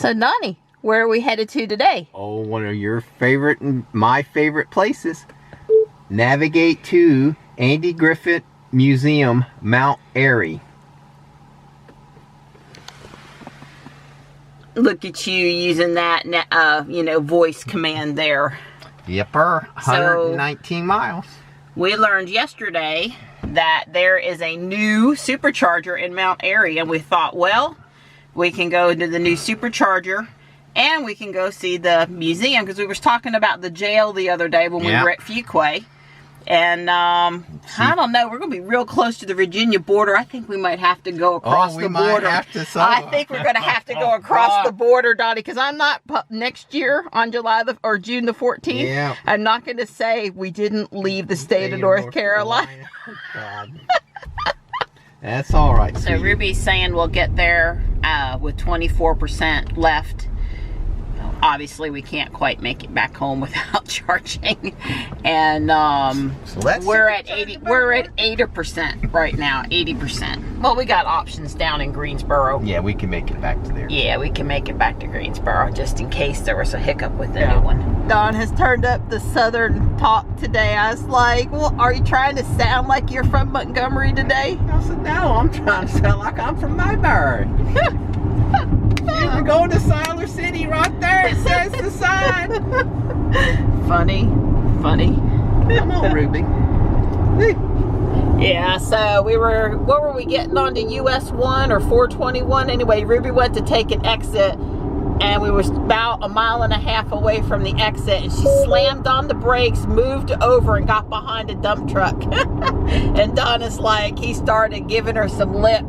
So Donnie, where are we headed to today? Oh, one of your favorite and my favorite places. Navigate to Andy Griffith Museum, Mount Airy. Look at you using that, voice command there. Yepper, 119 miles. We learned yesterday that there is a new supercharger in Mount Airy, and we thought, well, we can go to the new supercharger and we can go see the museum, because we were talking about the jail the other day when we were at Fuquay. And I don't know, we're going to be real close to the Virginia border. I think we might have to go across the border. I think we're going to have to go across the border, Donnie, because I'm not, next year on June the 14th, I'm not going to say we didn't leave the state of North Carolina. Oh, God. That's all right. So Ruby's saying we'll get there with 24% left. Obviously, we can't quite make it back home without charging, and so that's we're at 80%. We're at 80% right now. 80%. Well, we got options down in Greensboro. Yeah, we can make it back to there. Yeah, we can make it back to Greensboro just in case there was a hiccup with the new one. Don has turned up the southern talk today. I was like, "Well, are you trying to sound like you're from Montgomery today?" I said, "No, I'm trying to sound like I'm from Mayberry." We're going to Siler City right there. It says the sign. Funny. Come on, Ruby. Yeah, so what were we getting on to US 1 or 421? Anyway, Ruby went to take an exit, and we were about 1.5 miles away from the exit, and she slammed on the brakes, moved over, and got behind a dump truck. And Don is like, he started giving her some lip,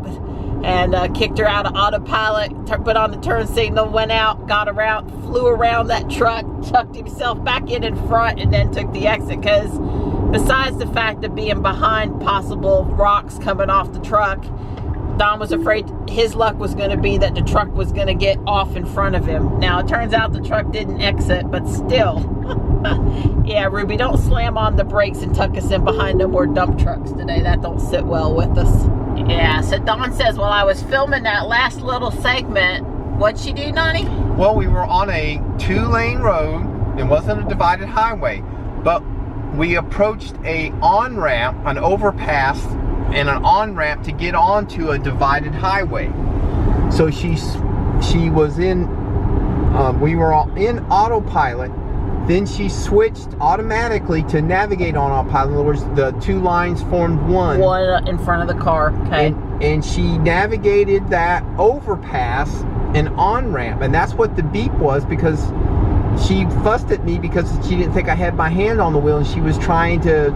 and kicked her out of autopilot, put on the turn signal, went out, got around, flew around that truck, chucked himself back in front, and then took the exit. Because besides the fact of being behind possible rocks coming off the truck, Don was afraid his luck was going to be that the truck was going to get off in front of him. Now, it turns out the truck didn't exit, but still. Yeah, Ruby, don't slam on the brakes and tuck us in behind no more dump trucks today. That don't sit well with us. Yeah, so Dawn says, while I was filming that last little segment, what'd she do, Nani? Well, we were on a 2-lane road. It wasn't a divided highway, but we approached a on-ramp, an overpass, and an on-ramp to get onto a divided highway. So she was in, we were in autopilot. Then she switched automatically to navigate on autopilot. In other words, the 2 lines formed one. One in front of the car, okay. And she navigated that overpass and on-ramp. And that's what the beep was, because she fussed at me because she didn't think I had my hand on the wheel, and she was trying to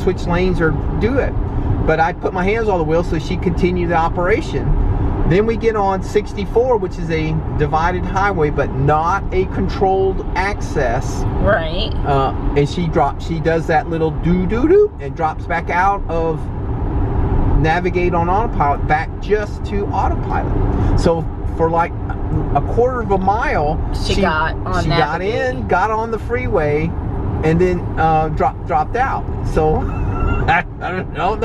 switch lanes or do it. But I put my hands on the wheel so she continued the operation. Then we get on 64, which is a divided highway, but not a controlled access. Right. And she does that little do and drops back out of navigate on autopilot back just to autopilot. So for like 1/4 mile, she got in, got on the freeway, and then dropped out. So I don't know.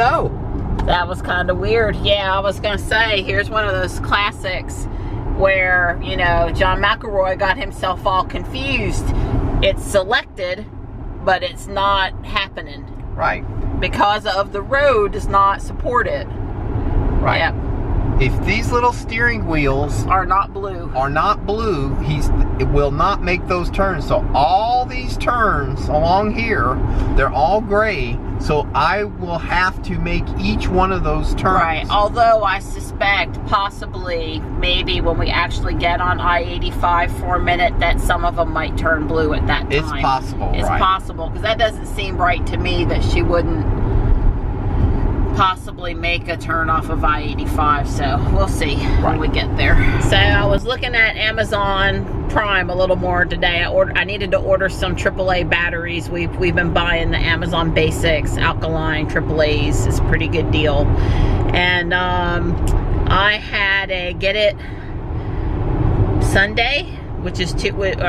That was kind of weird. Yeah, I was going to say, here's one of those classics where, John McElroy got himself all confused. It's selected, but it's not happening. Right. Because of the road does not support it. Right. Yep. If these little steering wheels are not blue, it will not make those turns. So all these turns along here, they're all gray. So I will have to make each one of those turns. Right. Although I suspect possibly maybe when we actually get on I-85 for a minute that some of them might turn blue at that time. It's possible. It's possible, because that doesn't seem right to me that she wouldn't possibly make a turn off of I-85, so we'll see when we get there. So I was looking at Amazon Prime a little more today. I needed to order some AAA batteries. We've been buying the Amazon Basics alkaline AAAs. It's a pretty good deal. And I had a get it Sunday, which is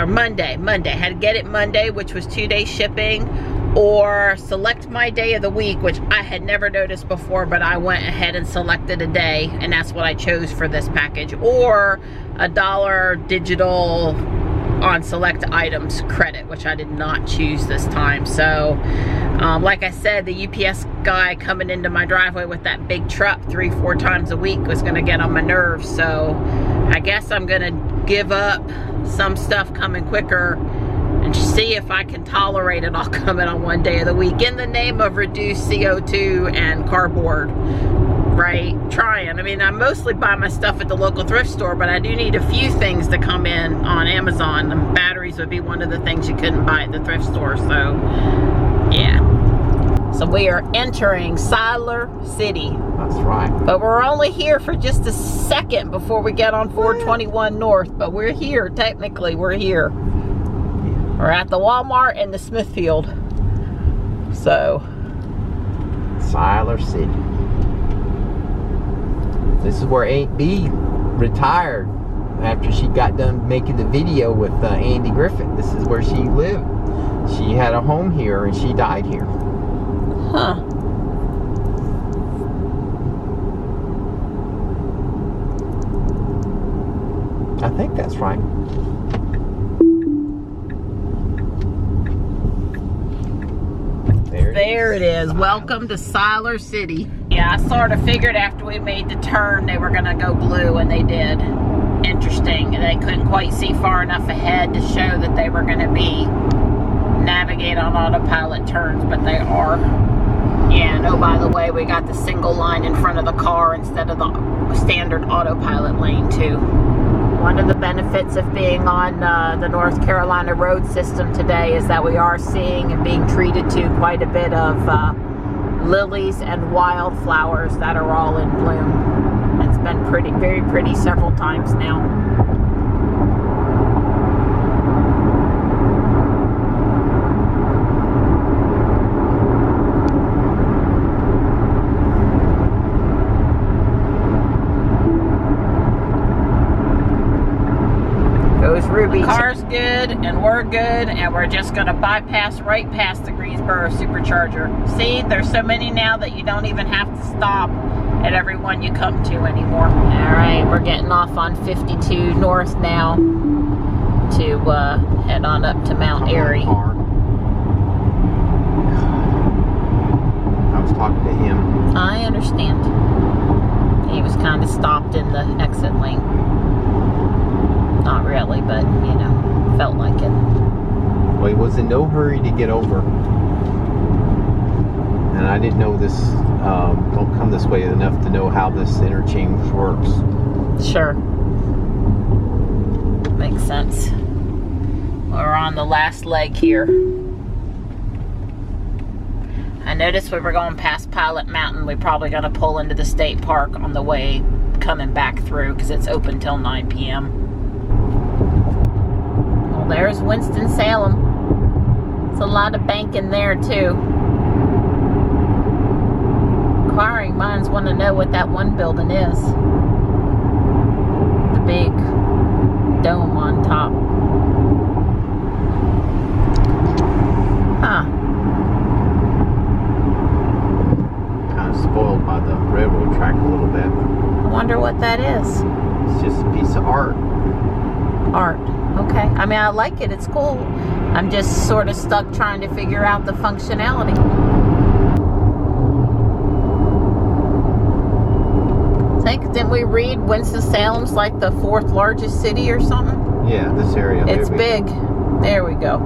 Monday. Had to get it Monday, which was 2-day shipping. or select my day of the week, which I had never noticed before, but I went ahead and selected a day, and that's what I chose for this package, or $1 digital on select items credit, which I did not choose this time. So like I said, the UPS guy coming into my driveway with that big truck 3-4 times a week was gonna get on my nerves. So I guess I'm gonna give up some stuff coming quicker and see if I can tolerate it all coming on one day of the week in the name of reduced CO2 and cardboard, right? Trying. I mean, I mostly buy my stuff at the local thrift store, but I do need a few things to come in on Amazon. The batteries would be one of the things you couldn't buy at the thrift store, so yeah. So we are entering Siler City. That's right. But we're only here for just a second before we get on 421 North, but we're here, technically, we're here. We're at the Walmart and the Smithfield. So. Siler City. This is where Aunt B retired after she got done making the video with Andy Griffith. This is where she lived. She had a home here and she died here. Huh. I think that's right. There it is. Welcome to Siler City. Yeah, I sort of figured after we made the turn they were going to go blue, and they did. Interesting. They couldn't quite see far enough ahead to show that they were going to be navigate on autopilot turns, but they are. Yeah, and oh, by the way, we got the single line in front of the car instead of the standard autopilot lane, too. One of the benefits of being on the North Carolina road system today is that we are seeing and being treated to quite a bit of lilies and wildflowers that are all in bloom. It's been pretty, very pretty several times now. Ruby. The car's good and we're good, and we're just going to bypass right past the Greensboro supercharger. See, there's so many now that you don't even have to stop at every one you come to anymore. Alright, we're getting off on 52 North now to head on up to Mount Airy. I was talking to him. I understand. He was kind of stopped in the exit lane. Not really, but, you know, felt like it. Well, he was in no hurry to get over. And I didn't know this, don't come this way enough to know how this interchange works. Sure. Makes sense. We're on the last leg here. I noticed we were going past Pilot Mountain. We're probably going to pull into the state park on the way coming back through because it's open till 9 p.m. There's Winston-Salem. It's a lot of banking there too. Inquiring minds want to know what that one building is. The big dome on top. Huh. Kind of spoiled by the railroad track a little bit. I wonder what that is. It's just a piece of art. Art. Okay. I mean, I like it. It's cool. I'm just sort of stuck trying to figure out the functionality. Didn't we read Winston-Salem's like the 4th largest city or something? Yeah, this area. It's big. There we go.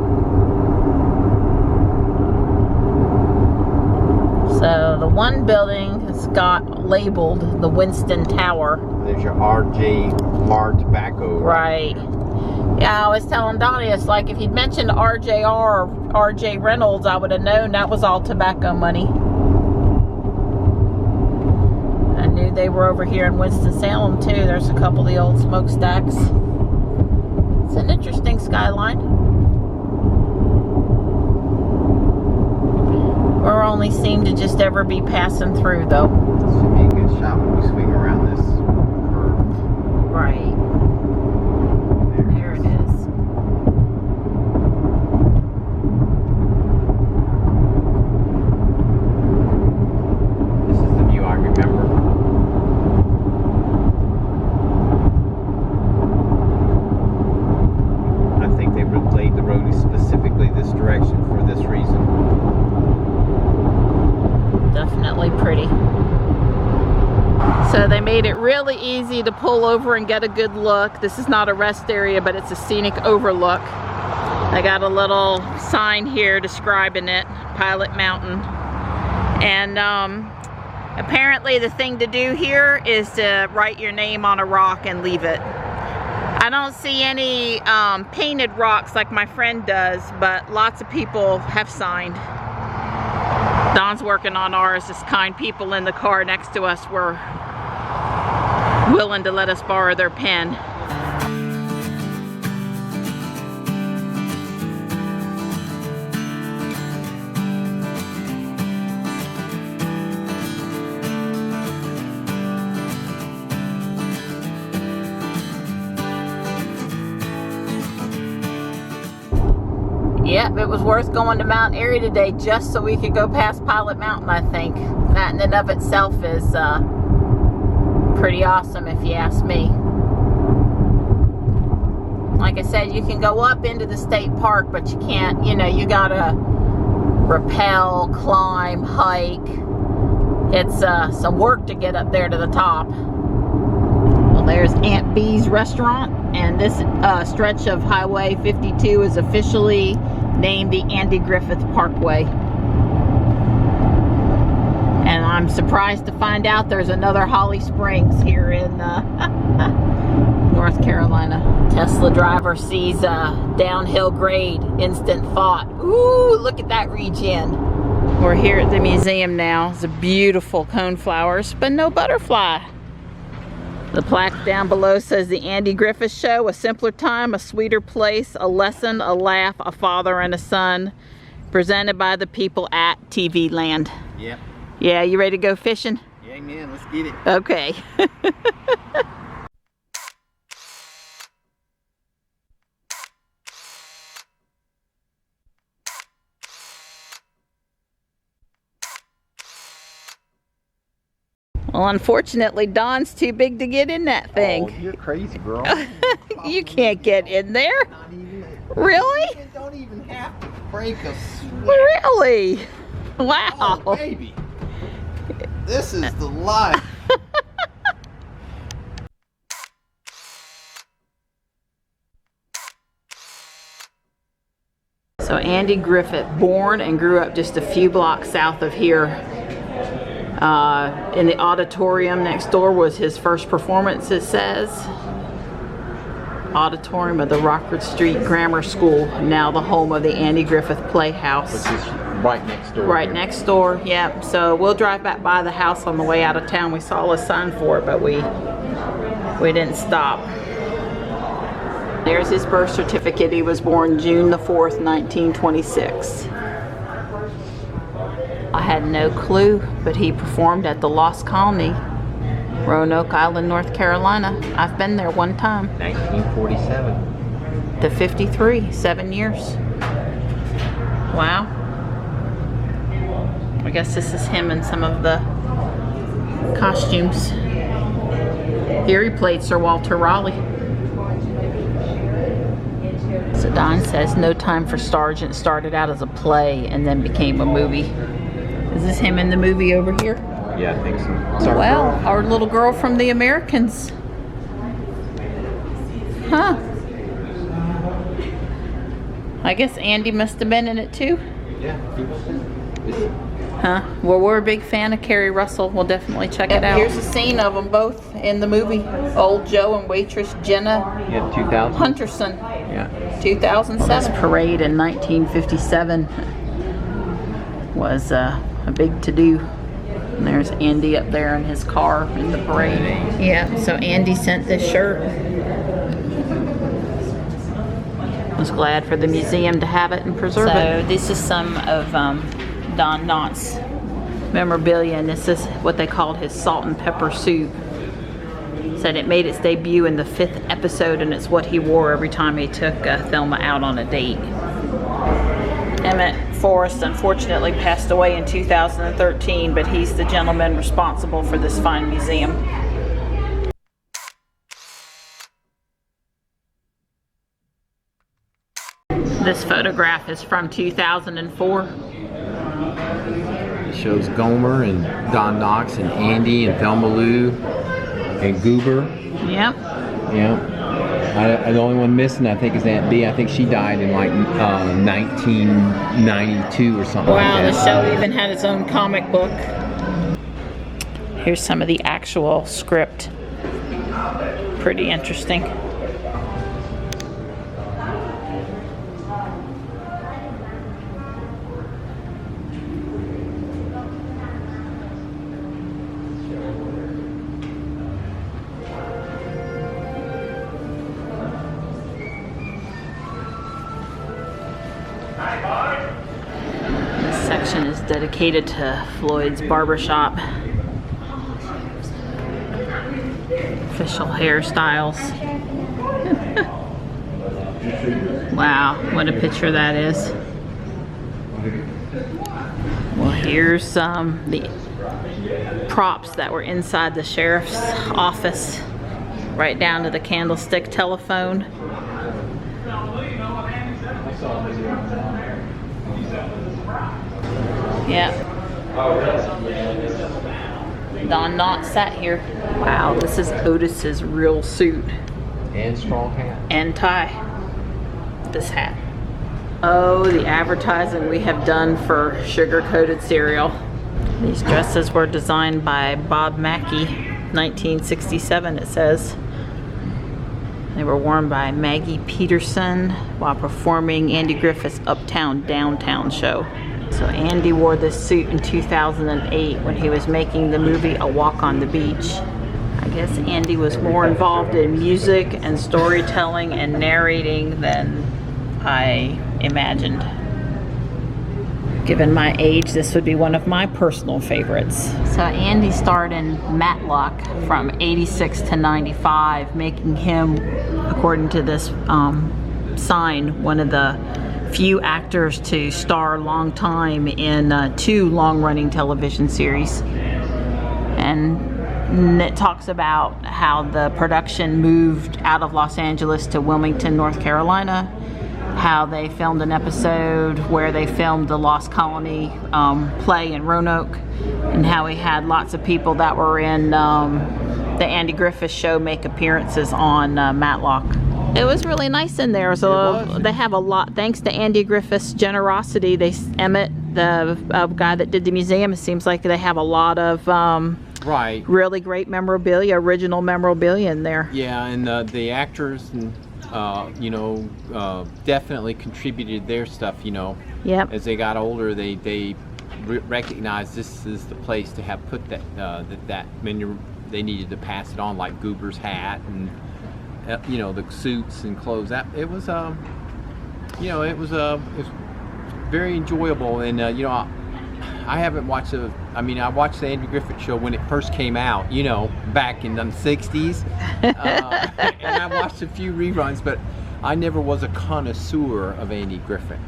So the one building has got labeled the Winston Tower. There's your RJ Bar Tobacco. Right. Yeah, I was telling Donnie, it's like if he'd mentioned RJR or RJ Reynolds, I would have known that was all tobacco money. I knew they were over here in Winston-Salem too. There's a couple of the old smokestacks. It's an interesting skyline. Or only seem to just ever be passing through though. This would be a good shot when we swing around this curve. Right. really easy to pull over and get a good look. This is not a rest area, but it's a scenic overlook. I got a little sign here describing it, Pilot Mountain. And apparently the thing to do here is to write your name on a rock and leave it. I don't see any painted rocks like my friend does, but lots of people have signed. Don's working on ours. Just kind people in the car next to us were willing to let us borrow their pen. Yep, it was worth going to Mount Airy today just so we could go past Pilot Mountain, I think. That in and of itself is pretty awesome if you ask me. Like I said, you can go up into the state park, but you can't, you know, you gotta rappel, climb, hike. It's some work to get up there to the top. Well, there's Aunt Bee's restaurant, and this stretch of Highway 52 is officially named the Andy Griffith Parkway. And I'm surprised to find out there's another Holly Springs here in North Carolina. Tesla driver sees a downhill grade, instant thought, ooh, look at that regen. We're here at the museum now. It's a beautiful coneflowers, but no butterfly. The plaque down below says the Andy Griffith Show, a simpler time, a sweeter place, a lesson, a laugh, a father and a son, presented by the people at TV Land. Yep. Yeah, you ready to go fishing? Yeah, man, let's get it. Okay. Well, unfortunately, Don's too big to get in that thing. Oh, you're crazy, girl. You can't get in there. Not even, Really? You don't even have to break a sweat. Really? Wow. Oh, baby. This is the life. So Andy Griffith, born and grew up just a few blocks south of here. In the auditorium next door was his first performance, it says. Auditorium of the Rockford Street Grammar School, now the home of the Andy Griffith Playhouse. Which is right next door. Right here. next door, yep. So we'll drive back by the house on the way out of town. We saw a sign for it, but we didn't stop. There's his birth certificate. He was born June the 4th, 1926. I had no clue, but he performed at the Lost Colony, Roanoke Island, North Carolina. I've been there one time. 1947. To 53, 7 years. Wow. I guess this is him in some of the costumes. Here he played Sir Walter Raleigh. So Don says No Time for Sergeant started out as a play and then became a movie. Is this him in the movie over here? Yeah, I think so. Sorry, Well, girl. our little girl from The Americans. Huh. I guess Andy must have been in it too. Yeah. Huh? Well, we're a big fan of Carrie Russell. We'll definitely check it out. Here's a scene of them both in the movie. Old Joe and waitress Jenna Yeah, 2000. Hunterson. Yeah. 2007. Well, this parade in 1957 was a big to-do. And there's Andy up there in his car in the parade. Yeah, so Andy sent this shirt. I was glad for the museum to have it and preserve it. So this is some of Don Knotts' memorabilia, and this is what they called his salt and pepper suit. Said it made its debut in the 5th episode, and it's what he wore every time he took Thelma out on a date. Emmett Forrest unfortunately passed away in 2013, but he's the gentleman responsible for this fine museum. This photograph is from 2004. It shows Gomer and Don Knotts and Andy and Thelma Lou. And Goober. Yep. Yeah. The only one missing, I think, is Aunt B. I think she died in like 1992 or something like that. Wow, the show even had its own comic book. Here's some of the actual script. Pretty interesting. This section is dedicated to Floyd's barbershop. Official hairstyles. Wow, what a picture that is. Well, here's the props that were inside the sheriff's office, right down to the candlestick telephone. Yeah. Don Knott sat here. Wow, this is Otis's real suit. And strong hat. And tie. This hat. Oh, the advertising we have done for sugar-coated cereal. These dresses were designed by Bob Mackie, 1967 it says. They were worn by Maggie Peterson while performing Andy Griffith's Uptown Downtown show. So Andy wore this suit in 2008 when he was making the movie A Walk on the Beach. I guess Andy was more involved in music and storytelling and narrating than I imagined. Given my age, this would be one of my personal favorites. So Andy starred in Matlock from 86 to 95, making him, according to this sign, one of the few actors to star long time in 2 long-running television series. And it talks about how the production moved out of Los Angeles to Wilmington, North Carolina, how they filmed an episode where they filmed the Lost Colony play in Roanoke, and how he had lots of people that were in the Andy Griffith show make appearances on Matlock. It was really nice in there. So they have a lot, thanks to Andy Griffith's generosity. Emmett, the guy that did the museum, it seems like they have a lot of right, really great memorabilia, original memorabilia in there. Yeah, and the actors and you know, definitely contributed their stuff. You know, yep. As they got older, they recognized this is the place to have put that that when they needed to pass it on, like Goober's hat and. You know, the suits and clothes. That it was, you know, it was very enjoyable. And you know, I haven't watched I mean, I watched the Andy Griffith show when it first came out. You know, back in the '60s, and I watched a few reruns, but I never was a connoisseur of Andy Griffith.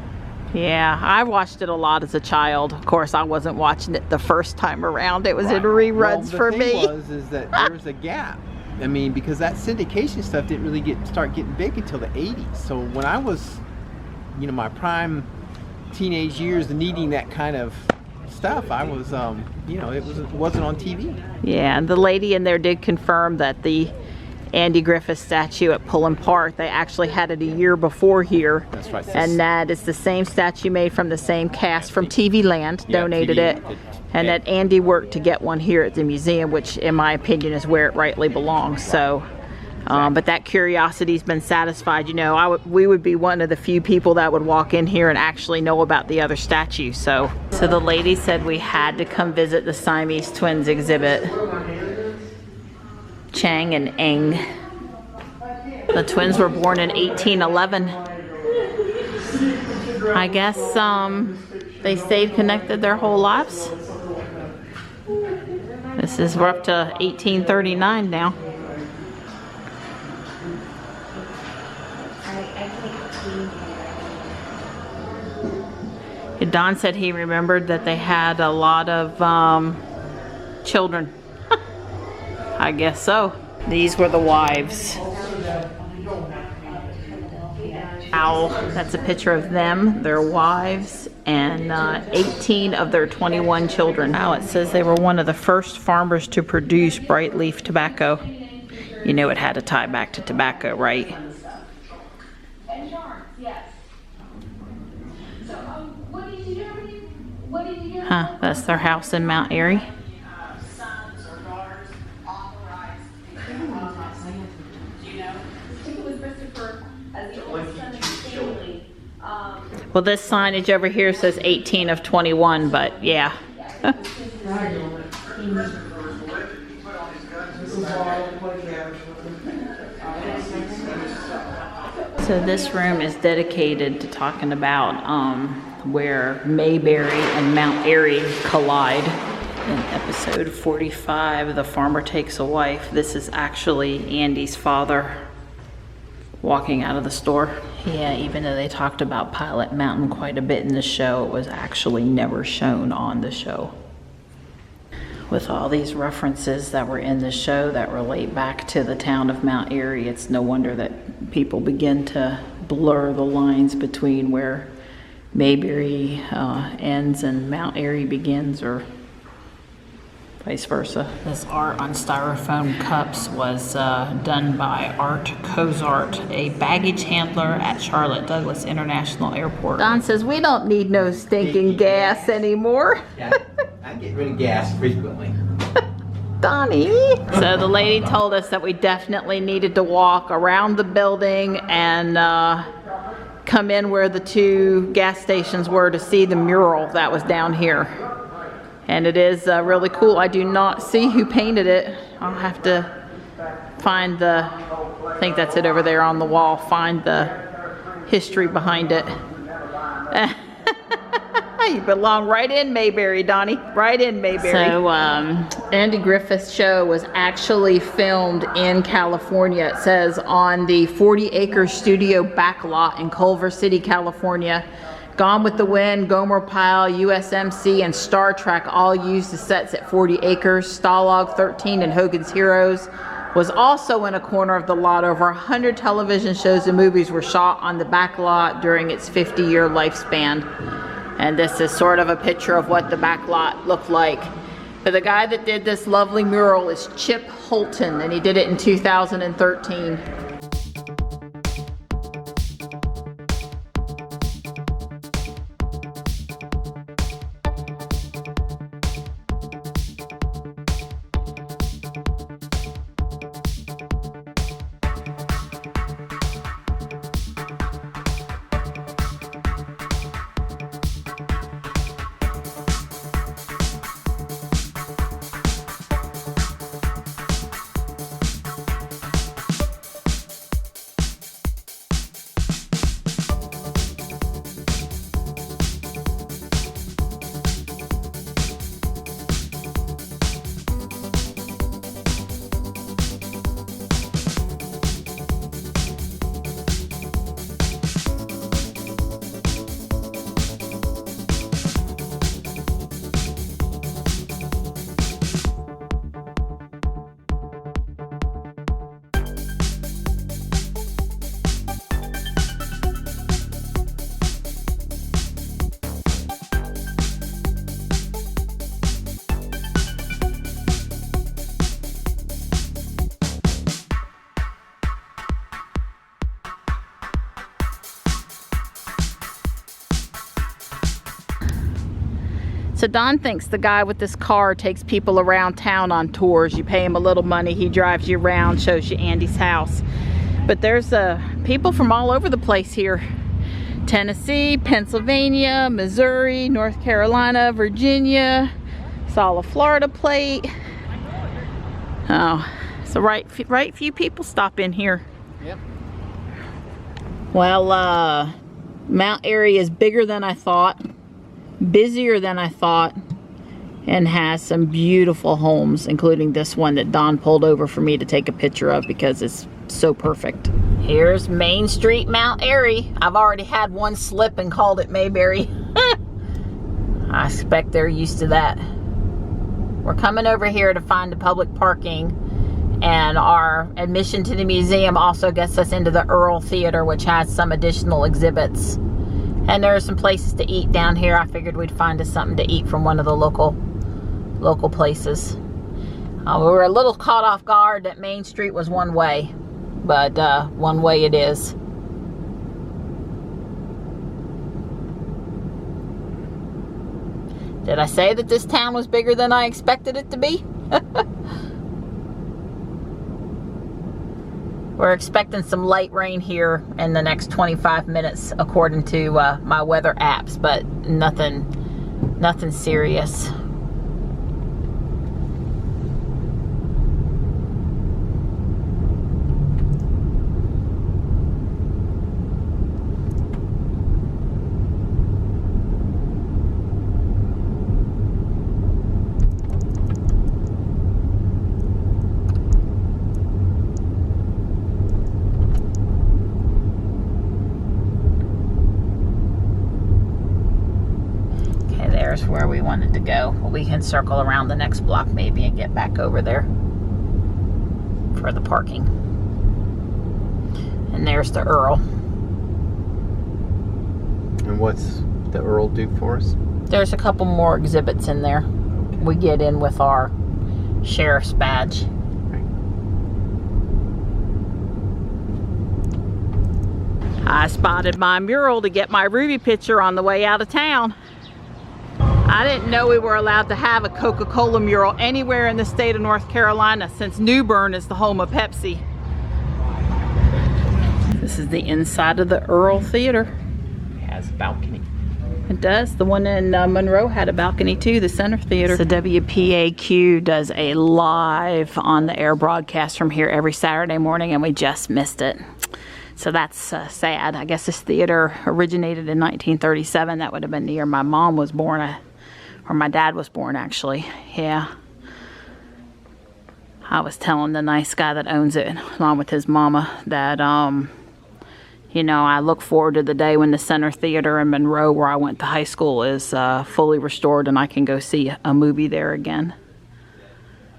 Yeah, I watched it a lot as a child. Of course, I wasn't watching it the first time around. It was in reruns for me. The thing is that there was a gap. I mean, because that syndication stuff didn't really start getting big until the 80s. So when I was, you know, my prime teenage years and needing that kind of stuff, I was, you know, it wasn't on TV. Yeah, and the lady in there did confirm that the Andy Griffith statue at Pullen Park, they actually had it a year before here. That's right. And that is the same statue made from the same cast from TV Land, donated it. And that Andy worked to get one here at the museum, which in my opinion is where it rightly belongs. So, but that curiosity's been satisfied. You know, we would be one of the few people that would walk in here and actually know about the other statue. So the lady said we had to come visit the Siamese Twins exhibit. Chang and Eng. The twins were born in 1811. I guess they stayed connected their whole lives. We're up to 1839 now. Don said he remembered that they had a lot of children. I guess so. These were the wives. Ow, that's a picture of them, their wives, and 18 of their 21 children. Now it says they were one of the first farmers to produce bright leaf tobacco. You know it had to tie back to tobacco, right? Huh, that's their house in Mount Airy. Well, this signage over here says 18 of 21, but yeah. So this room is dedicated to talking about where Mayberry and Mount Airy collide. In episode 45, The Farmer Takes a Wife, this is actually Andy's father walking out of the store. Yeah, even though they talked about Pilot Mountain quite a bit in the show, it was actually never shown on the show. With all these references that were in the show that relate back to the town of Mount Airy, it's no wonder that people begin to blur the lines between where Mayberry ends and Mount Airy begins, or vice versa. This art on styrofoam cups was done by Art Cozart, a baggage handler at Charlotte Douglas International Airport. Don says, we don't need no stinking gas anymore. Yeah, I get rid of gas frequently. Donnie. So the lady told us that we definitely needed to walk around the building and come in where the two gas stations were to see the mural that was down here. And it is really cool. I do not see who painted it. I'll have to find the, I think that's it over there on the wall, find the history behind it. You belong right in Mayberry, Donnie. Right in Mayberry. So Andy Griffith's show was actually filmed in California. It says on the 40-acre studio backlot in Culver City, California. Gone with the Wind, Gomer Pyle, USMC, and Star Trek all used the sets at 40 acres. Stalag 13 and Hogan's Heroes was also in a corner of the lot. Over 100 television shows and movies were shot on the back lot during its 50-year lifespan. And this is sort of a picture of what the back lot looked like. But the guy that did this lovely mural is Chip Holton, and he did it in 2013. So Don thinks the guy with this car takes people around town on tours. You pay him a little money, he drives you around, shows you Andy's house. But there's people from all over the place here. Tennessee, Pennsylvania, Missouri, North Carolina, Virginia. Saw a Florida plate. Oh, so right few people stop in here. Yep. Well, Mount Airy is bigger than I thought, busier than I thought, and has some beautiful homes, including this one that Don pulled over for me to take a picture of because it's so perfect. Here's Main Street, Mount Airy. I've already had one slip and called it Mayberry. I expect they're used to that. We're coming over here to find the public parking, and our admission to the museum also gets us into the Earl Theater, which has some additional exhibits. And there are some places to eat down here. I figured we'd find us something to eat from one of the local places. We were a little caught off guard that Main Street was one way, but one way it is. Did I say that this town was bigger than I expected it to be? We're expecting some light rain here in the next 25 minutes according to my weather apps, but nothing serious. Where we wanted to go. We can circle around the next block maybe and get back over there for the parking. And there's the Earl. And what's the Earl do for us? There's a couple more exhibits in there. Okay. We get in with our sheriff's badge. Right. I spotted my mural to get my Ruby picture on the way out of town. I didn't know we were allowed to have a Coca-Cola mural anywhere in the state of North Carolina since New Bern is the home of Pepsi. This is the inside of the Earl Theater. It has a balcony. It does. The one in Monroe had a balcony too, the Center Theater. The WPAQ does a live on the air broadcast from here every Saturday morning, and we just missed it. So that's sad. I guess this theater originated in 1937. That would have been the year my mom was born. Or my dad was born, actually. Yeah. I was telling the nice guy that owns it, along with his mama, that, you know, I look forward to the day when the Center Theater in Monroe, where I went to high school, is fully restored and I can go see a movie there again.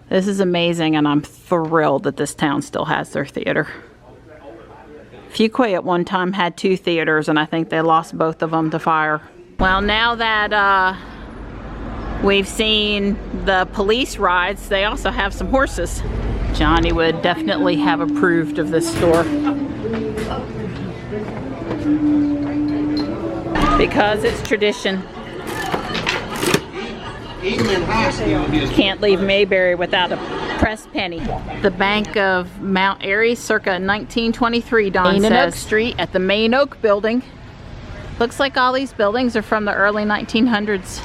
This is amazing, and I'm thrilled that this town still has their theater. Fuquay at one time had 2 theaters, and I think they lost both of them to fire. Well, now that we've seen the police rides, they also have some horses. Johnny would definitely have approved of this store. Because it's tradition. Can't leave Mayberry without a pressed penny. The Bank of Mount Airy, circa 1923, Don says. Oak Street at the Main Oak Building. Looks like all these buildings are from the early 1900s.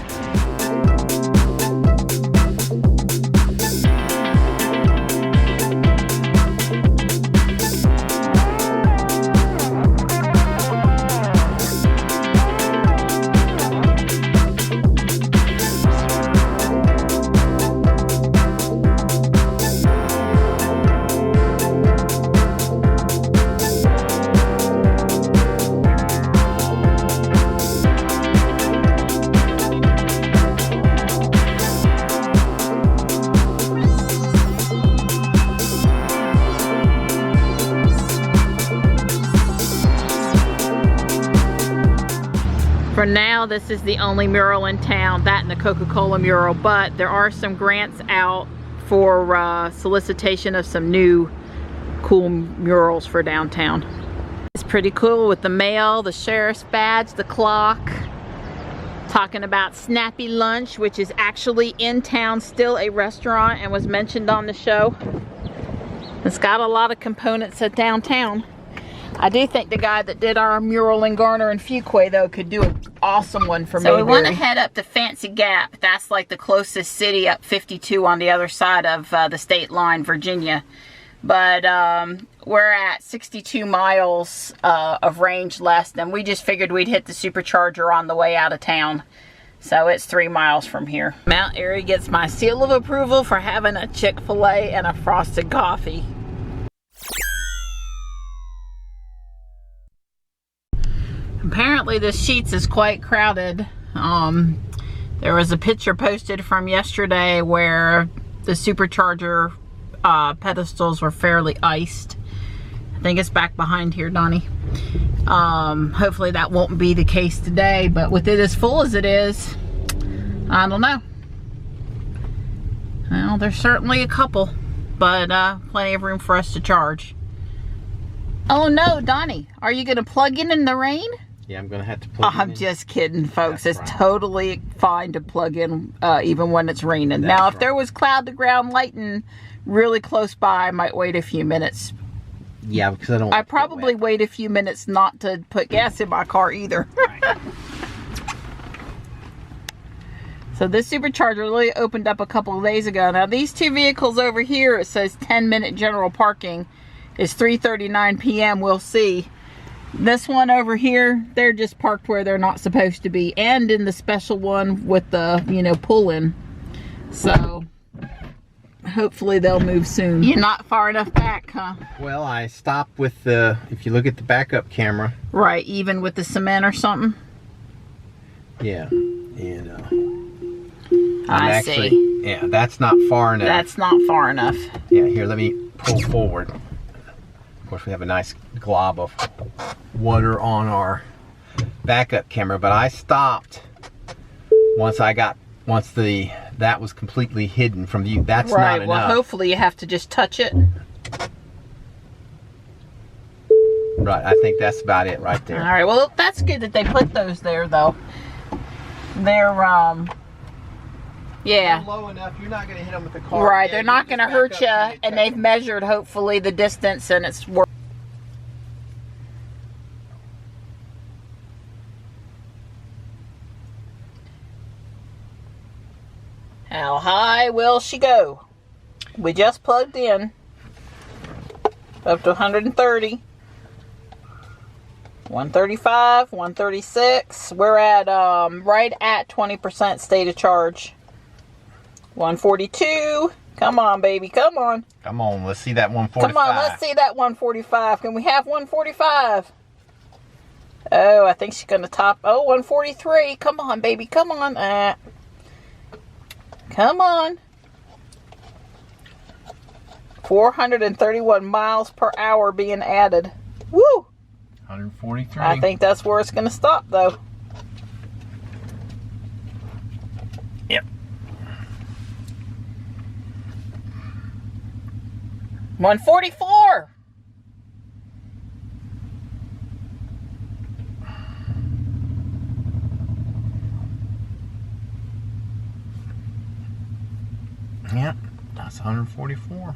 For now, this is the only mural in town, that and the Coca-Cola mural, but there are some grants out for solicitation of some new cool murals for downtown. It's pretty cool with the mail, the sheriff's badge, the clock. Talking about Snappy Lunch, which is actually in town, still a restaurant, and was mentioned on the show. It's got a lot of components at downtown. I do think the guy that did our mural in Garner and Fuquay, though, could do an awesome one for Mayberry. So we want to head up to Fancy Gap. That's like the closest city, up 52 on the other side of the state line, Virginia. But we're at 62 miles of range less, and we just figured we'd hit the supercharger on the way out of town. So it's 3 miles from here. Mount Airy gets my seal of approval for having a Chick-fil-A and a frosted coffee. Apparently this Sheetz is quite crowded. There was a picture posted from yesterday where the supercharger pedestals were fairly iced. I think it's back behind here, Donnie. Hopefully that won't be the case today, but with it as full as it is, I don't know. Well, there's certainly a couple, but plenty of room for us to charge. Oh no, Donnie, are you gonna plug in the rain? Yeah, I'm gonna have to plug in. I'm just kidding, folks. That's It's right. totally fine to plug in even when it's raining. That's Now, if right. there was cloud to ground lighting really close by, I might wait a few minutes. Yeah, because I don't. I probably wait a few minutes not to put gas in my car either. So this supercharger really opened up a couple of days ago. Now these two vehicles over here, it says 10-minute general parking. It's 3:39 p.m. We'll see. This one over here, they're just parked where they're not supposed to be, and in the special one with the, you know, pull-in. So hopefully they'll move soon. You're not far enough back, huh? Well, I stopped with the. If you look at the backup camera. Right, even with the cement or something. Yeah, and I see. Yeah, that's not far enough. That's not far enough. Yeah, here, let me pull forward. Of course, we have a nice glob of water on our backup camera, but I stopped once that was completely hidden from view. That's right, not enough. well, hopefully you have to just touch it. Right, I think that's about it right there. All right, well, that's good that they put those there, though. They're, yeah. They're low enough, you're not going to hit them with the car. Right, Yeah, they're not going to hurt you, and and they've measured, hopefully, the distance, and it's worth. How high will she go? We just plugged in. Up to 130. 135, 136. We're at right at 20% state of charge. 142. Come on, baby. Come on. Come on, let's see that 145. Come on, let's see that 145. Can we have 145? Oh, I think she's going to top. Oh, 143. Come on, baby. Come on. Come on. 431 miles per hour being added. Woo! 143. I think that's where it's going to stop, though. Yep. 144. Yep, that's 144.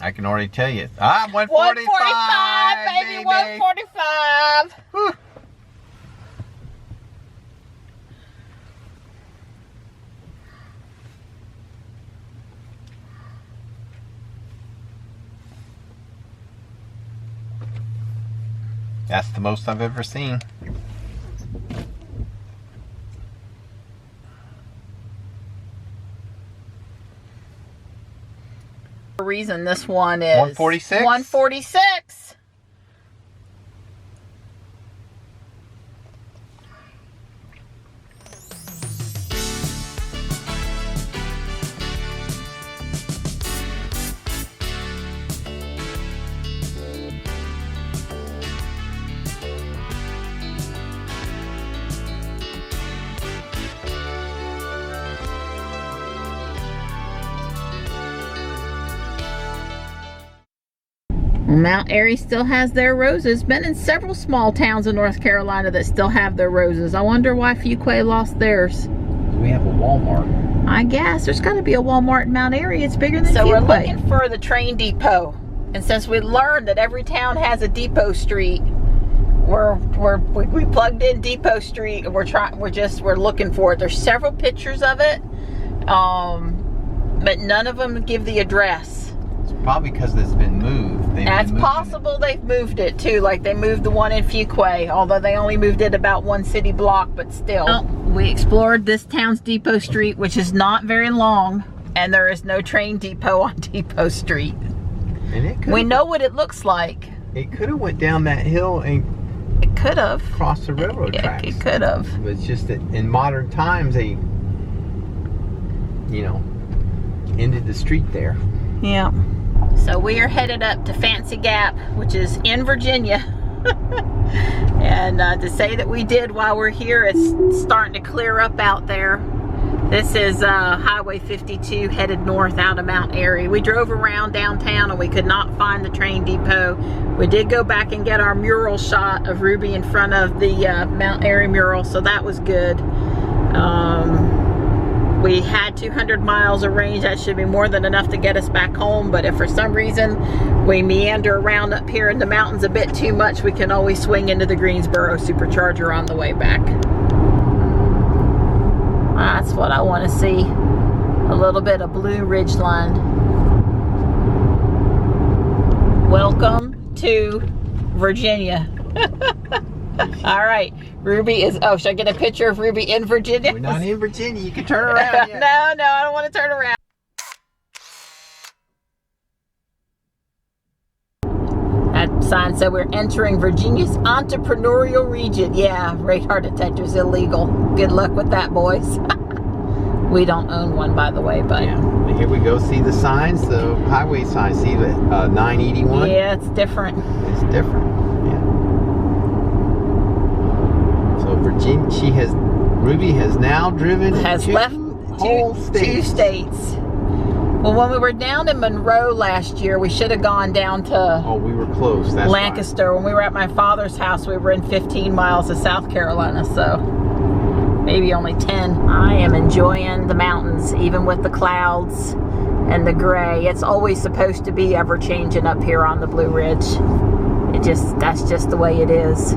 I can already tell you. 145, baby. 145. Whew. That's the most I've ever seen. The reason this one is 146? 146. Mount Airy still has their roses. Been in several small towns in North Carolina that still have their roses. I wonder why Fuquay lost theirs. We have a Walmart. I guess there's got to be a Walmart in Mount Airy. It's bigger than Fuquay. So we're looking for the train depot, and since we learned that every town has a depot street, we plugged in Depot Street, and we're looking for it. There's several pictures of it, but none of them give the address. Probably because it's been moved. That's possible they've moved it too, like they moved the one in Fuquay, although they only moved it about one city block, but still. Well, we explored this town's Depot Street, which is not very long, and there is no train depot on Depot Street. And we know what it looks like. It could have went down that hill and it could have crossed the railroad tracks. It could have. But it's just that in modern times they, ended the street there. Yeah. So we are headed up to Fancy Gap, which is in Virginia. And to say that we did while we're here, it's starting to clear up out there. This is Highway 52 headed north out of Mount Airy. We drove around downtown and we could not find the train depot. We did go back and get our mural shot of Ruby in front of the Mount Airy mural, so that was good. We had 200 miles of range. That should be more than enough to get us back home, but if for some reason we meander around up here in the mountains a bit too much, we can always swing into the Greensboro supercharger on the way back. That's what I want to see. A little bit of Blue Ridge line. Welcome to Virginia. All right, Ruby is, oh, should I get a picture of Ruby in Virginia? We're not in Virginia. You can turn around. No, I don't want to turn around. That sign said we're entering Virginia's entrepreneurial region. Yeah, radar detector's illegal. Good luck with that, boys. We don't own one, by the way, but... Yeah, here we go. See the signs, the highway signs. See the 981? Yeah, it's different. It's different. So Virginia, Ruby has now driven left whole two states. Well, when we were down in Monroe last year, we should have gone down to we were close. That's Lancaster. Right. When we were at my father's house, we were in 15 miles of South Carolina, so maybe only 10. I am enjoying the mountains, even with the clouds and the gray. It's always supposed to be ever-changing up here on the Blue Ridge. That's just the way it is.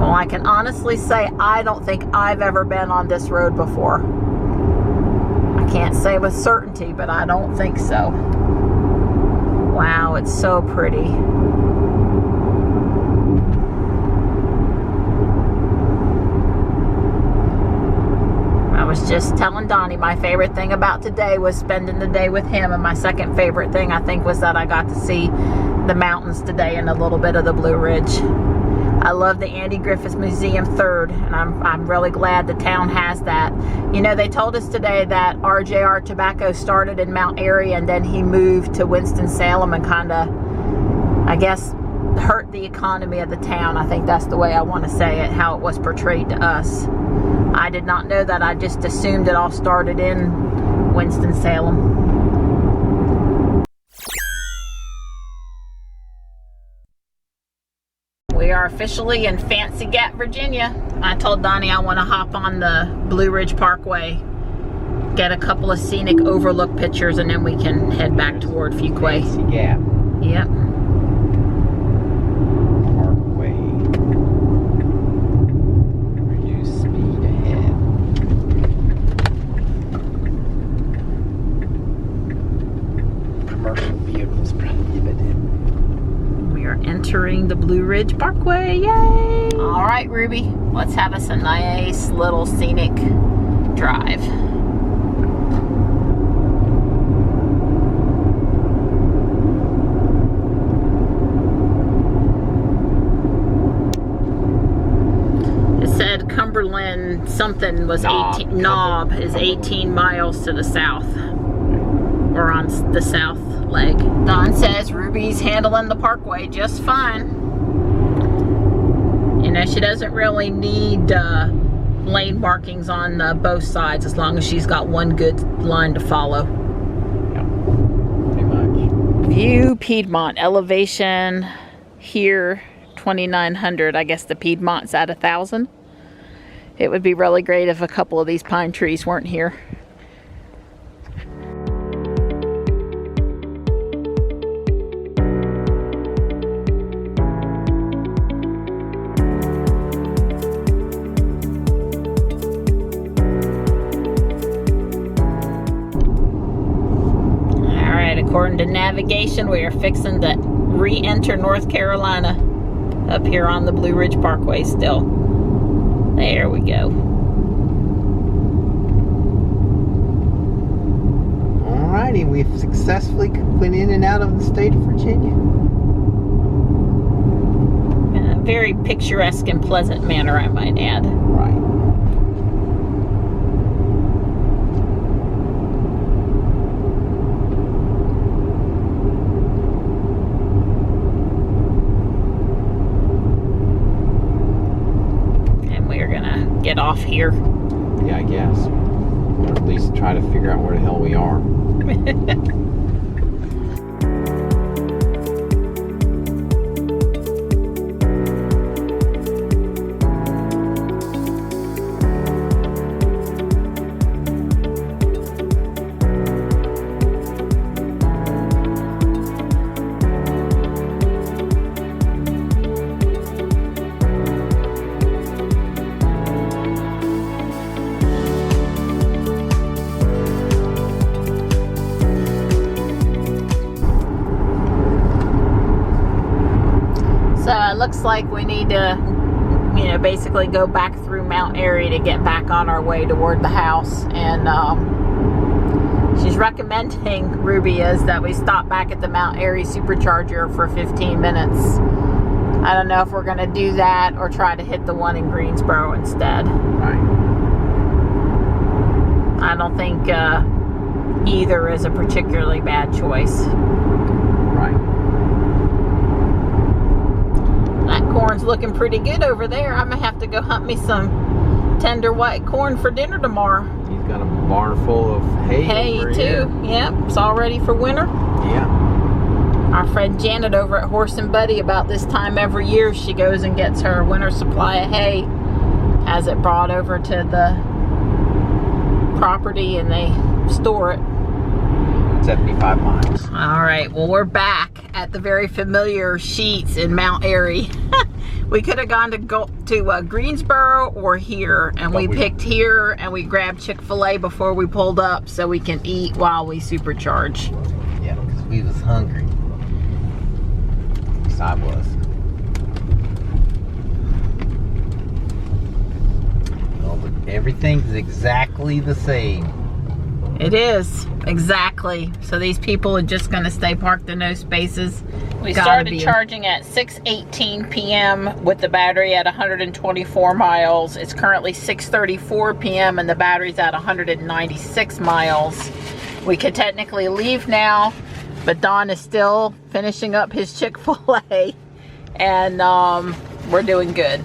Well, I can honestly say I don't think I've ever been on this road before. I can't say with certainty, but I don't think so. Wow, it's so pretty. I was just telling Donnie my favorite thing about today was spending the day with him, and my second favorite thing I think was that I got to see the mountains today and a little bit of the Blue Ridge. I love the Andy Griffith Museum 3rd, and I'm really glad the town has that. You know, they told us today that RJR Tobacco started in Mount Airy and then he moved to Winston-Salem and kind of, I guess, hurt the economy of the town. I think that's the way I want to say it, how it was portrayed to us. I did not know that. I just assumed it all started in Winston-Salem. We are officially in Fancy Gap, Virginia. I told Donnie I want to hop on the Blue Ridge Parkway, get a couple of scenic overlook pictures, and then we can head back toward Fuquay. Fancy Gap. Yep. Parkway. Reduce speed ahead. Commercial vehicles prohibited. We are entering the Blue Ridge Parkway. Yay! All right, Ruby, let's have us a nice little scenic drive. It said Cumberland something was 18, Knob is 18 miles to the south, or on the south leg. Don says Ruby's handling the parkway just fine. You know, she doesn't really need lane markings on both sides as long as she's got one good line to follow. Yeah, pretty much. View Piedmont, elevation here 2,900. I guess the Piedmont's at 1,000. It would be really great if a couple of these pine trees weren't here. According to navigation, we are fixing to re-enter North Carolina up here on the Blue Ridge Parkway still. There we go. Alrighty, we've successfully went in and out of the state of Virginia. In a very picturesque and pleasant manner, I might add. Right. quickly, I guess. Or at least try to figure out where the hell we are. So it looks like we need to, you know, basically go back through Mount Airy to get back on our way toward the house. And she's recommending, Ruby is, that we stop back at the Mount Airy supercharger for 15 minutes. I don't know if we're going to do that or try to hit the one in Greensboro instead. Right. I don't think either is a particularly bad choice. Right. That corn's looking pretty good over there. I'm gonna have to go hunt me some tender white corn for dinner tomorrow. He's got a barn full of hay. Hay over too. here. Yep, it's all ready for winter. Yeah. Our friend Janet over at Horse and Buddy, about this time every year, she goes and gets her winter supply of hay, has it brought over to the property, and they store it. 75 miles. All right, well, we're back at the very familiar Sheets in Mount Airy. We could have gone to Greensboro or here, and we picked here, and we grabbed Chick-fil-A before we pulled up so we can eat while we supercharge. Yeah, because we was hungry. At least I was. Well, but everything's exactly the same. It is, exactly. So these people are just going to stay parked in those spaces. We started charging at 6:18 p.m. with the battery at 124 miles. It's currently 6:34 p.m. and the battery's at 196 miles. We could technically leave now, but Don is still finishing up his Chick-fil-A, and we're doing good.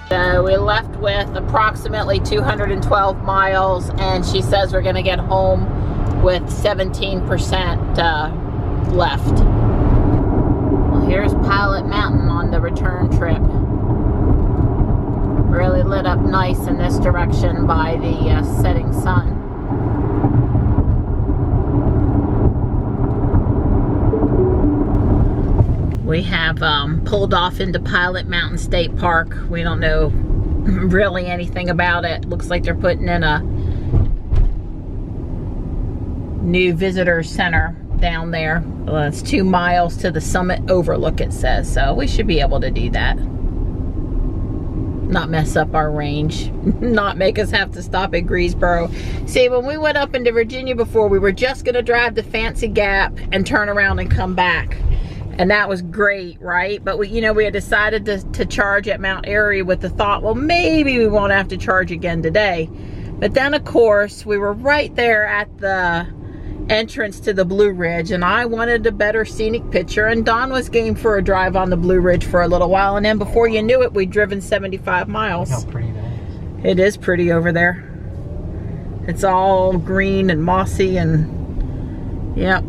So we left with approximately 212 miles, and she says we're going to get home with 17% left. Well, here's Pilot Mountain on the return trip. Really lit up nice in this direction by the setting sun. We have pulled off into Pilot Mountain State Park. We don't know really anything about it. Looks like they're putting in a new visitor center down there. Well, it's 2 miles to the summit overlook, it says. So we should be able to do that. Not mess up our range. Not make us have to stop at Greensboro. See, when we went up into Virginia before, we were just going to drive to Fancy Gap and turn around and come back. And that was great, right? But we, you know, we had decided to charge at Mount Airy with the thought, well, maybe we won't have to charge again today. But then, of course, we were right there at the entrance to the Blue Ridge, and I wanted a better scenic picture, and Don was game for a drive on the Blue Ridge for a little while, and then before you knew it, we'd driven 75 miles. Look how pretty that is. It is pretty over there. It's all green and mossy, and yep.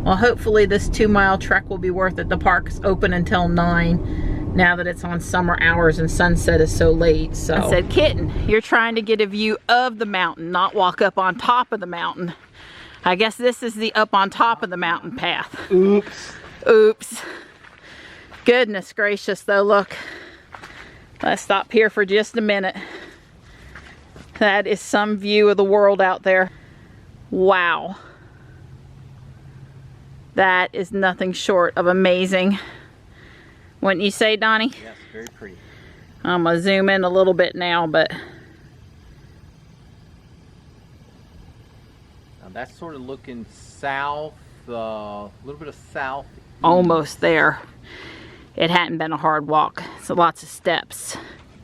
Well, hopefully this 2 mile trek will be worth it. The park's open until 9 now that it's on summer hours and sunset is so late. So I said, Kitten, you're trying to get a view of the mountain, not walk up on top of the mountain. I guess this is the up on top of the mountain path. Oops. Oops. Goodness gracious, though, look. Let's stop here for just a minute. That is some view of the world out there. Wow. That is nothing short of amazing. Wouldn't you say, Donnie? Yes, very pretty. I'm going to zoom in a little bit now, but... Now that's sort of looking south, a little bit of almost there. It hadn't been a hard walk. So lots of steps,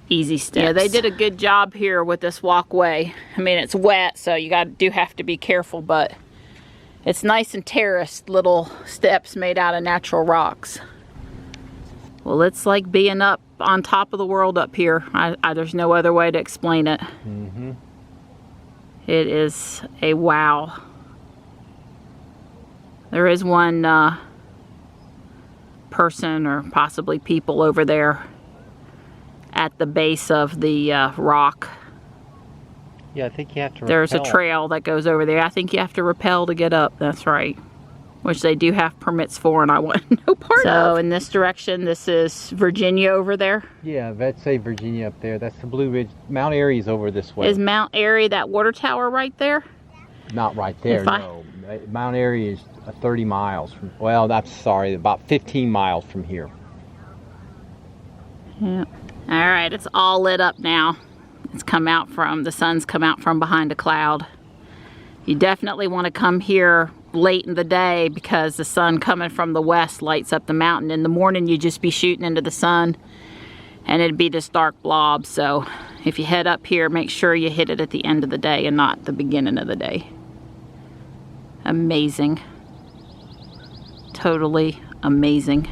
easy steps. Yeah, they did a good job here with this walkway. I mean, it's wet, so you do have to be careful, but it's nice and terraced, little steps made out of natural rocks. Well, it's like being up on top of the world up here. There's no other way to explain it. Mm-hmm. It is a wow. There is one person or possibly people over there at the base of the rock. Yeah, I think you have to There's rappel. a trail that goes over there. I think you have to rappel to get up. That's right. Which they do have permits for, and I want no part of. So in this direction, this is Virginia over there. Yeah, let's say Virginia up there. That's the Blue Ridge. Mount Airy is over this way. Is Mount Airy that water tower right there? Not right there, no. Mount Airy is 30 miles from, well, I'm sorry, about 15 miles from here. Yeah. All right, it's all lit up now. It's come out from, the sun's come out from behind a cloud. You definitely want to come here late in the day because the sun coming from the west lights up the mountain. In the morning, you'd just be shooting into the sun and it'd be this dark blob. So if you head up here, make sure you hit it at the end of the day and not the beginning of the day. Amazing. Totally amazing.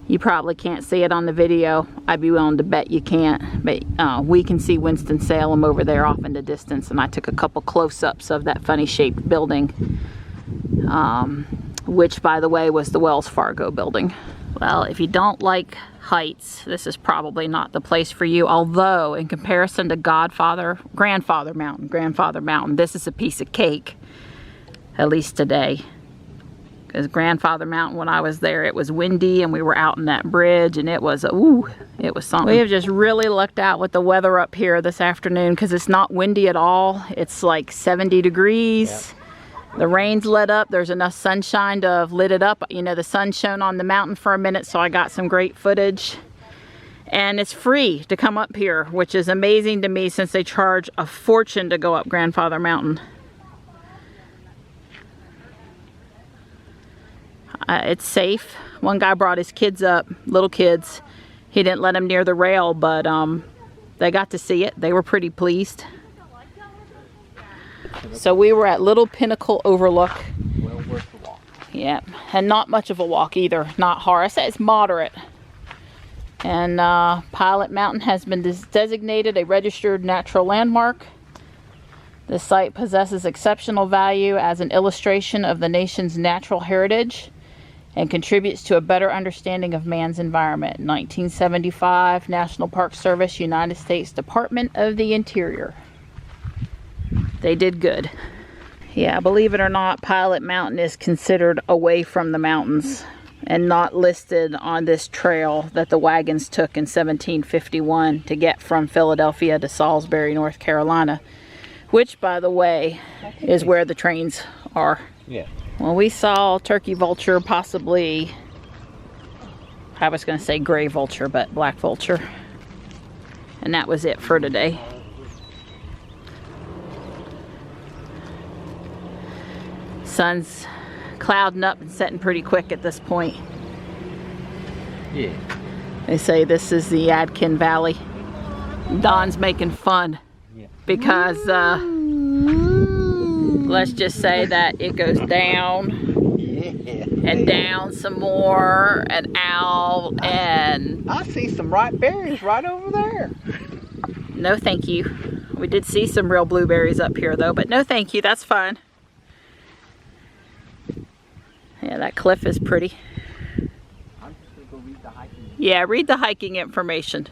You probably can't see it on the video. I'd be willing to bet you can't. But we can see Winston-Salem over there off in the distance, and I took a couple close-ups of that funny shaped building, which by the way was the Wells Fargo building. Well, if you don't like heights, this is probably not the place for you. Although in comparison to Grandfather Mountain, this is a piece of cake, at least today. Because Grandfather Mountain, when I was there, it was windy and we were out in that bridge and it was, ooh, it was something. We have just really lucked out with the weather up here this afternoon because it's not windy at all. It's like 70 degrees. Yep. The rain's lit up. There's enough sunshine to have lit it up. You know, the sun shone on the mountain for a minute, so I got some great footage. And it's free to come up here, which is amazing to me since they charge a fortune to go up Grandfather Mountain. It's safe. One guy brought his kids up, little kids. He didn't let them near the rail, but they got to see it. They were pretty pleased. So we were at Little Pinnacle Overlook. Well worth the walk. Yeah, and not much of a walk either. Not hard. I say it's moderate. And Pilot Mountain has been designated a registered natural landmark. The site possesses exceptional value as an illustration of the nation's natural heritage and contributes to a better understanding of man's environment. 1975, National Park Service, United States Department of the Interior. They did good. Yeah, believe it or not, Pilot Mountain is considered away from the mountains and not listed on this trail that the wagons took in 1751 to get from Philadelphia to Salisbury, North Carolina, which, by the way, is where the trains are. Yeah. Well, we saw turkey vulture, possibly, I was going to say gray vulture, but black vulture. And that was it for today. Sun's clouding up and setting pretty quick at this point. Yeah. They say this is the Yadkin Valley. Don's making fun because let's just say that it goes down and down some more and out, and I see some ripe berries right over there. no thank you. We did see some real blueberries up here though, but no thank you, that's fine. Yeah, that cliff is pretty. I'm just gonna go read the hiking. Yeah, read the hiking information.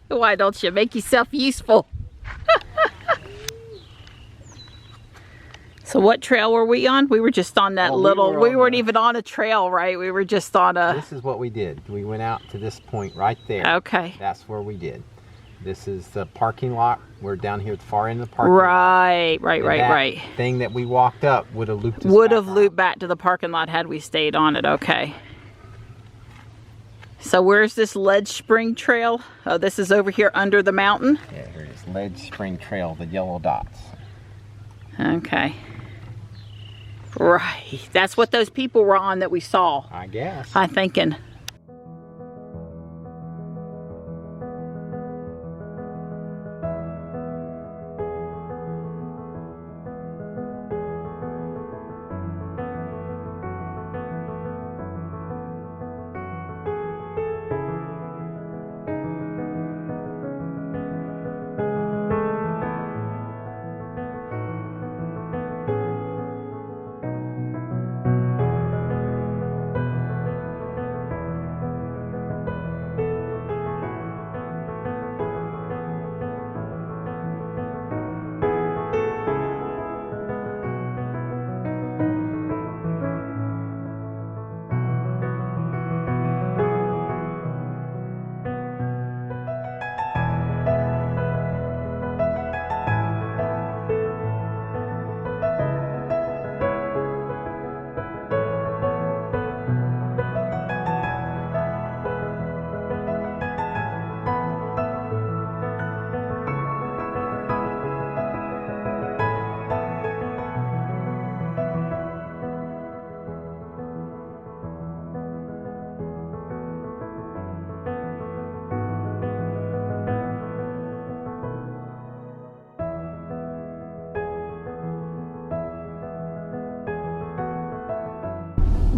Why don't you make yourself useful? So what trail were we on? We were just on that we weren't even on a trail, right? We were just on a... This is what we did. We went out to this point right there. Okay. That's where we did. This is the parking lot. We're down here at the far end of the parking lot. Right. Thing that we walked up would have looped us Would have looped back to the parking lot had we stayed on it. Okay. So where's this Ledge Spring Trail? Oh, this is over here under the mountain? Yeah, here it is. Ledge Spring Trail, the yellow dots. Okay. Right. That's what those people were on that we saw. I guess. I'm thinking.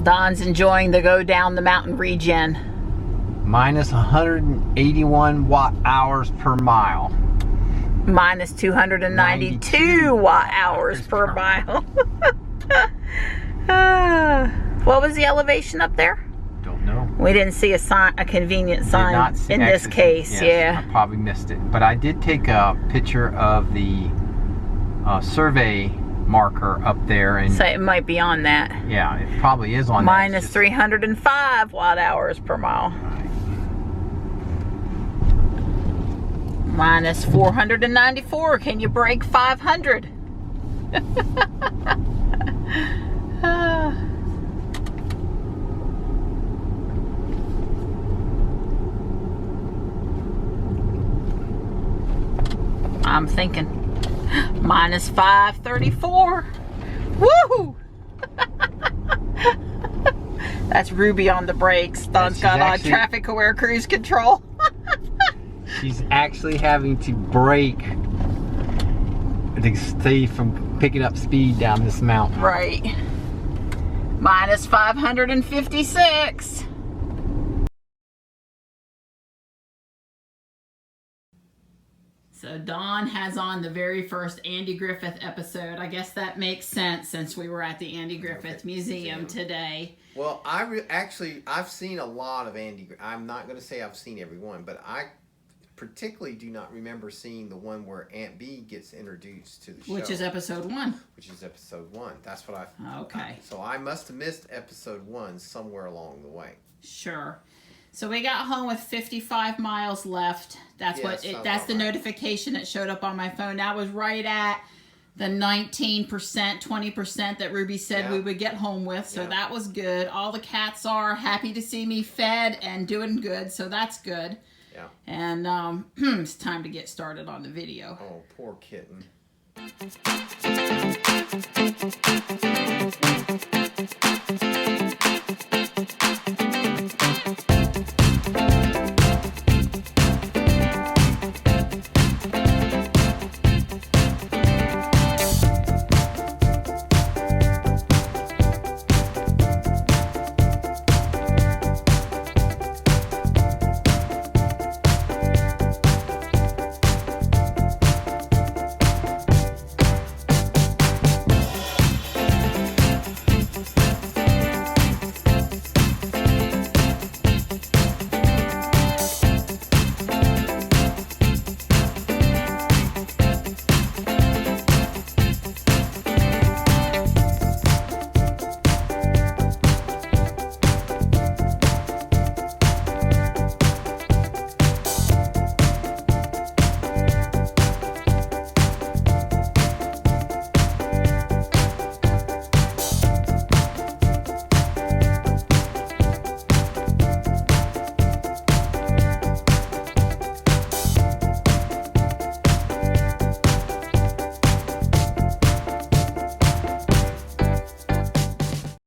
Don's enjoying the go down the mountain regen. Minus 181 watt-hours per mile. Minus 292 watt-hours per mile. What was the elevation up there? Don't know. We didn't see a sign, a convenient sign in this case. Yes, yeah. I probably missed it. But I did take a picture of the survey marker up there, and So it might be on that. yeah, it probably is on Minus that. 305 watt-hours per mile. Minus 494. Can you break 500? I'm thinking minus 534. Woo! That's Ruby on the brakes. Don's got on traffic aware cruise control. She's actually having to brake to stay from picking up speed down this mountain. Right. Minus 556. So Don has on the very first Andy Griffith episode. I guess that makes sense since we were at the Andy Griffith Museum today. Well, I've seen a lot of Andy. I'm not going to say I've seen every one, but I particularly do not remember seeing the one where Aunt Bee gets introduced to the show. Which is episode 1. Which is episode 1. That's what I... Okay. So I must have missed episode 1 somewhere along the way. Sure. So we got home with 55 miles left. That's that's the notification that showed up on my phone. That was right at the 19%, 20% that Ruby said we would get home with. So that was good. All the cats are happy to see me fed and doing good. So that's good. Yeah. And it's time to get started on the video. Oh, poor kitten.